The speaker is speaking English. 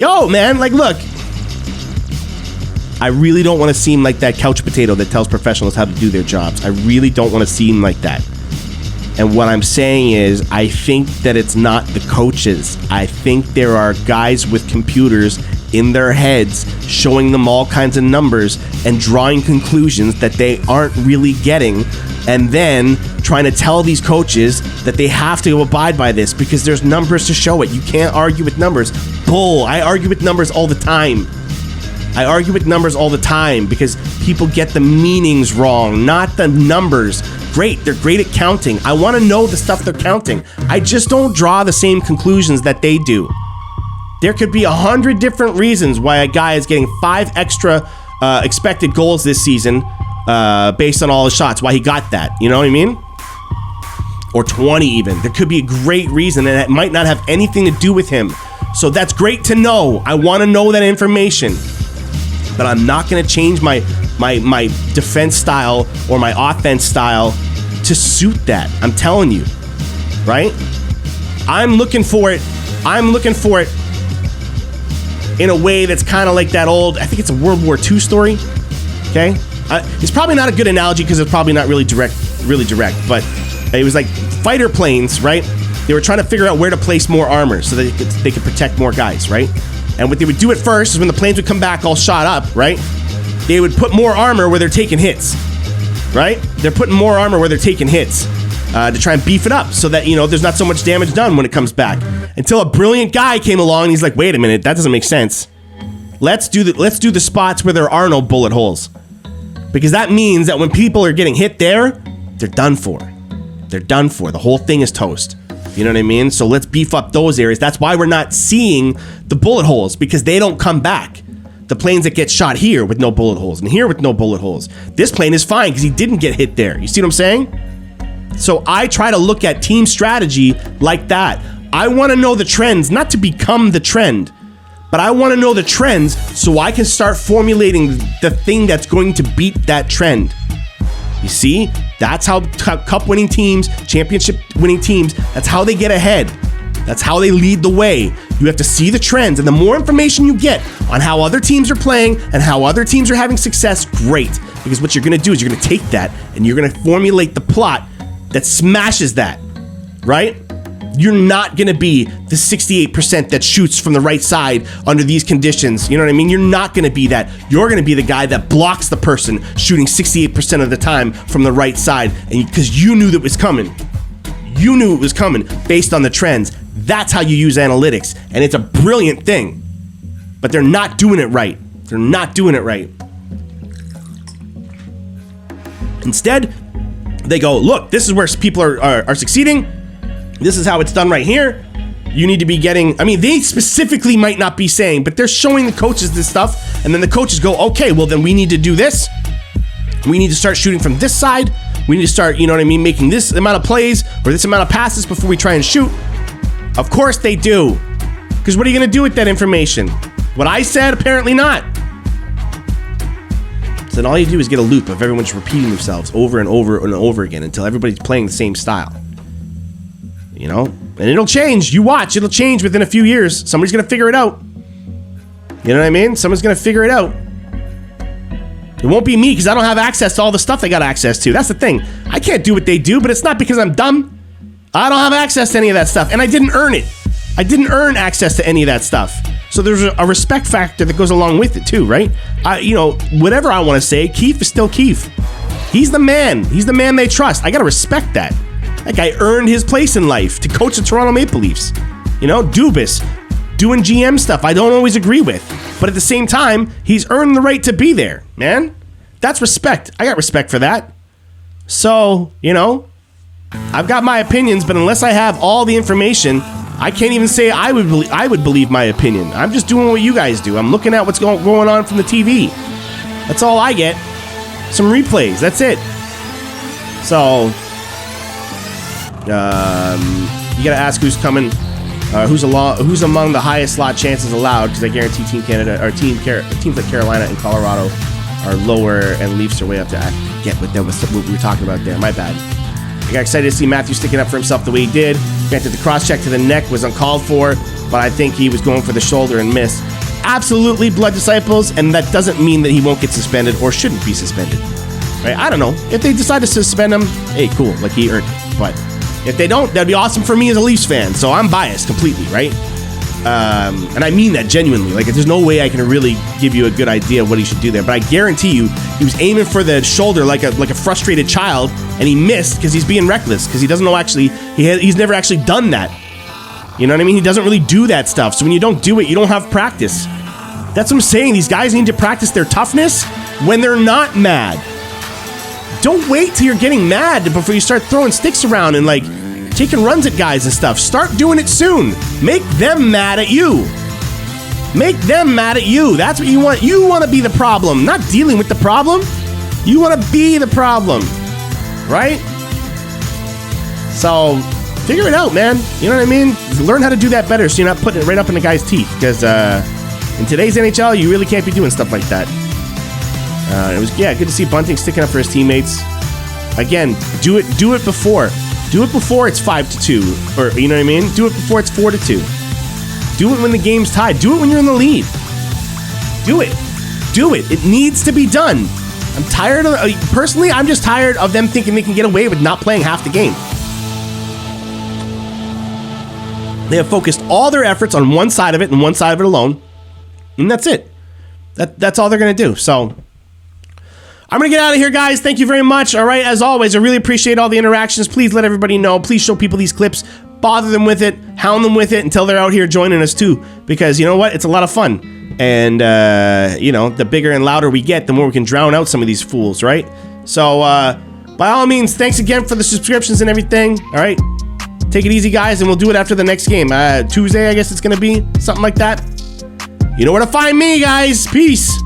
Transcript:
Yo, man, like, look. I really don't want to seem like that couch potato that tells professionals how to do their jobs. I really don't want to seem like that. And what I'm saying is, I think that it's not the coaches. I think there are guys with computers in their heads showing them all kinds of numbers and drawing conclusions that they aren't really getting, and then trying to tell these coaches that they have to abide by this because there's numbers to show it. You can't argue with numbers. Bull. I argue with numbers all the time. Because people get the meanings wrong, not the numbers. Great, they're great at counting. I want to know the stuff they're counting. I just don't draw the same conclusions that they do. There could be 100 different reasons why a guy is getting 5 extra expected goals this season based on all his shots, why he got that. You know what I mean? Or 20 even. There could be a great reason, and it might not have anything to do with him. So that's great to know. I want to know that information. But I'm not going to change my defense style or my offense style to suit that. I'm telling you, right? I'm looking for it in a way that's kind of like that old, I think it's a World War II story, okay? It's probably not a good analogy because it's probably not really direct, but it was like fighter planes, right? They were trying to figure out where to place more armor so that they could protect more guys, right? And what they would do at first is when the planes would come back all shot up, right? They would put more armor where they're taking hits, right? They're putting more armor where they're taking hits to try and beef it up so that, there's not so much damage done when it comes back. Until a brilliant guy came along and he's like, wait a minute, that doesn't make sense. Let's do the spots where there are no bullet holes. Because that means that when people are getting hit there, they're done for. The whole thing is toast. You know what I mean? So let's beef up those areas. That's why we're not seeing the bullet holes, because they don't come back. The planes that get shot here with no bullet holes and here with no bullet holes. This plane is fine because he didn't get hit there. You see what I'm saying? So I try to look at team strategy like that. I want to know the trends, not to become the trend, but I want to know the trends so I can start formulating the thing that's going to beat that trend. You see? That's how cup-winning teams, championship-winning teams, that's how they get ahead. That's how they lead the way. You have to see the trends, and the more information you get on how other teams are playing and how other teams are having success, great. Because what you're going to do is you're going to take that and you're going to formulate the plot that smashes that, right? You're not going to be the 68% that shoots from the right side under these conditions. You know what I mean? You're not going to be that. You're going to be the guy that blocks the person shooting 68% of the time from the right side, and because you knew that was coming. You knew it was coming based on the trends. That's how you use analytics, and it's a brilliant thing. But they're not doing it right. Instead, they go, look, this is where people are succeeding. This is how it's done right here. You need to be getting, they specifically might not be saying, but they're showing the coaches this stuff, and then the coaches go, okay, well then we need to do this. We need to start shooting from this side. We need to start, making this amount of plays or this amount of passes before we try and shoot. Of course they do. Because what are you going to do with that information? What I said? Apparently not. So then all you do is get a loop of everyone just repeating themselves over and over and over again until everybody's playing the same style. And it'll change. You watch. It'll change within a few years. Somebody's going to figure it out. You know what I mean? Someone's going to figure it out. It won't be me because I don't have access to all the stuff they got access to. That's the thing. I can't do what they do, but it's not because I'm dumb. I don't have access to any of that stuff, and I didn't earn it. I didn't earn access to any of that stuff. So there's a respect factor that goes along with it too, right? Whatever I want to say, Keefe is still Keefe. He's the man. He's the man they trust. I got to respect that. That guy earned his place in life to coach the Toronto Maple Leafs. Dubas, doing GM stuff I don't always agree with. But at the same time, he's earned the right to be there, man. That's respect. I got respect for that. So, I've got my opinions, but unless I have all the information, I can't even say I would believe my opinion. I'm just doing what you guys do. I'm looking at what's going on from the TV. That's all I get. Some replays. That's it. So, you gotta ask who's coming, who's among the highest slot chances allowed, because I guarantee Team Canada or teams like Carolina and Colorado are lower, and Leafs are way up to. I forget what we were talking about there. My bad. I got excited to see Matthews sticking up for himself the way he did. Granted, the cross-check to the neck was uncalled for, but I think he was going for the shoulder and missed. Absolutely, Blood Disciples, and that doesn't mean that he won't get suspended or shouldn't be suspended. Right? I don't know. If they decide to suspend him, hey, cool, like he earned it. But if they don't, that'd be awesome for me as a Leafs fan. So I'm biased completely, right? And I mean that genuinely. Like, there's no way I can really give you a good idea of what he should do there. But I guarantee you, he was aiming for the shoulder like a frustrated child, and he missed because he's being reckless, because he doesn't know actually, he's never actually done that. You know what I mean? He doesn't really do that stuff. So when you don't do it, you don't have practice. That's what I'm saying. These guys need to practice their toughness when they're not mad. Don't wait till you're getting mad before you start throwing sticks around and like taking runs at guys and stuff. Start doing it soon. Make them mad at you. Make them mad at you. That's what you want. You want to be the problem, not dealing with the problem. You want to be the problem, right? So figure it out, man. You know what I mean? Learn how to do that better so you're not putting it right up in the guy's teeth. Because in today's NHL, you really can't be doing stuff like that. It was, good to see Bunting sticking up for his teammates. Again, do it before. Do it before it's 5-2, or you know what I mean? Do it before it's 4-2. Do it when the game's tied. Do it when you're in the lead. Do it. Do it. It needs to be done. I'm tired of, personally, I'm just tired of them thinking they can get away with not playing half the game. They have focused all their efforts on one side of it and one side of it alone, and that's it. That's all they're going to do. So I'm going to get out of here, guys. Thank you very much. All right, as always, I really appreciate all the interactions. Please let everybody know. Please show people these clips. Bother them with it. Hound them with it until they're out here joining us, too. Because you know what? It's a lot of fun. And, the bigger and louder we get, the more we can drown out some of these fools, right? So, by all means, thanks again for the subscriptions and everything. All right? Take it easy, guys, and we'll do it after the next game. Tuesday, I guess it's going to be. Something like that. You know where to find me, guys. Peace.